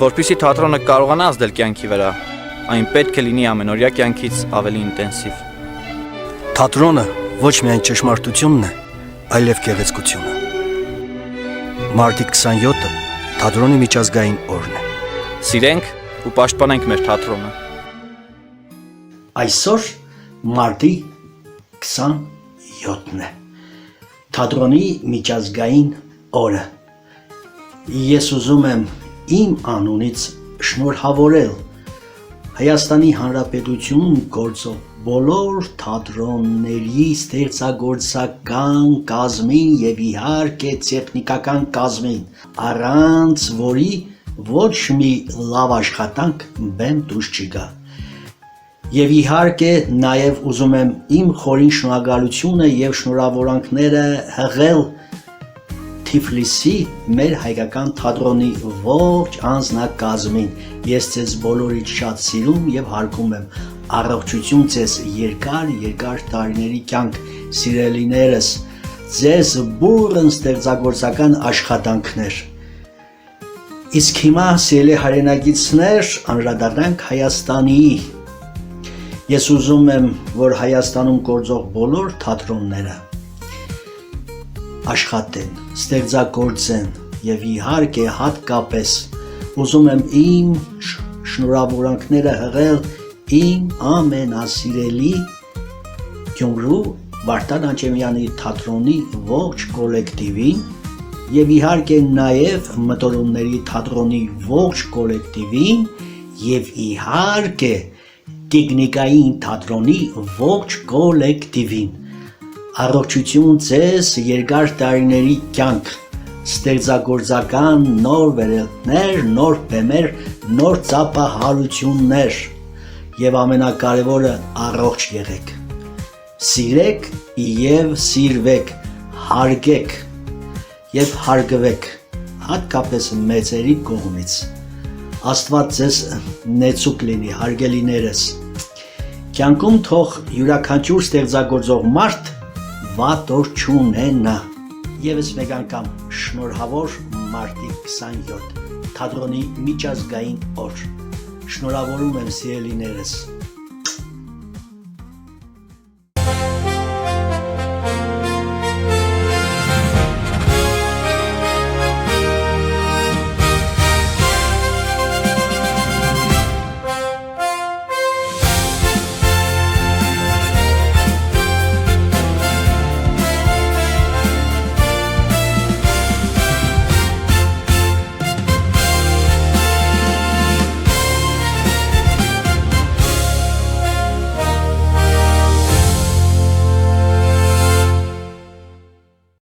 Որպեսզի թատրոնը կարողանա ազդել կյանքի վրա, այն պետք է լինի ամենօրյա կյանքից ավելի ինտենսիվ։ Թատրոնը ոչ միայն ճշմարտությունն է, այլև գեղեցկությունը։ Մարտի 27-ը թատրոնի միջազգային օրն է։ Սիրենք ու պաշտպանենք մեր թատրոնը։ Այսօր մարտի 27-ն է։ Թատրոնի միջազգային օրը։ Ես ուզում եմ իմ անունից շնորհավորել Հայաստանի Հանրապետությունում գործող բոլոր թատրոնների ստեղծագործական կազմին և իհարկե տեխնիկական կազմին, առանց որի ոչ մի լավ աշխատանք բեմ դուրս չի գա։ Եվ իհարկե նաև ուզում եմ իմ խորին շնորհակալությունը և շնորհավորանքները հղել Թիֆլիսի մեր հայկական թատրոնի ողջ անձնակազմին։ Ես ձեզ բոլորից շատ սիրում և հարգում եմ։ Առողջություն ձեզ, երկար տարիների կյանք, սիրելիներս, ձեզ բուռն ստեղծագործական աշխատանքներ։ Իսկ հիմա սիրելի հայրենակիցներ, անդրադառնանք Հայաստանի։ Ես ուզում եմ, որ Հայաստանում գործող բոլոր թատրոնները աշխատեն, ստեղծագործեն և իհարկե հատկապես ուզում եմ իմ շնորհավորանքները հղել իմ ամենասիրելի Գյումրու Վարդան Անջեմյանի թատրոնի ողջ կոլեկտիվին և իհարկե նաև Մտորումների թատրոնի ողջ կոլեկտիվին և իհարկե Տիկնիկային թատրոնի ողջ կոլեկտիվին։ Առողջություն ձեզ, երկար տարիների կյանք, ստեղծագործական նոր վերելքներ, նոր բեմեր, նոր ծափահարություններ և ամենակարևորը առողջ եղեք։ Սիրեք և սիրվեք, հարգեք և հարգվեք, հատկապես մեծերի կողմից։ Աստված ձեզ նեցուկ լինի, հարգելիներս։ Կյանքում թող յուրաքանչյուր ստեղծագործող մարդ վատ օր չունենա։ Եվս մեկ անգամ շնորհավոր մարտի 27 թատրոնի միջազգային օր։ Շնորհավորում եմ սիրելիներս։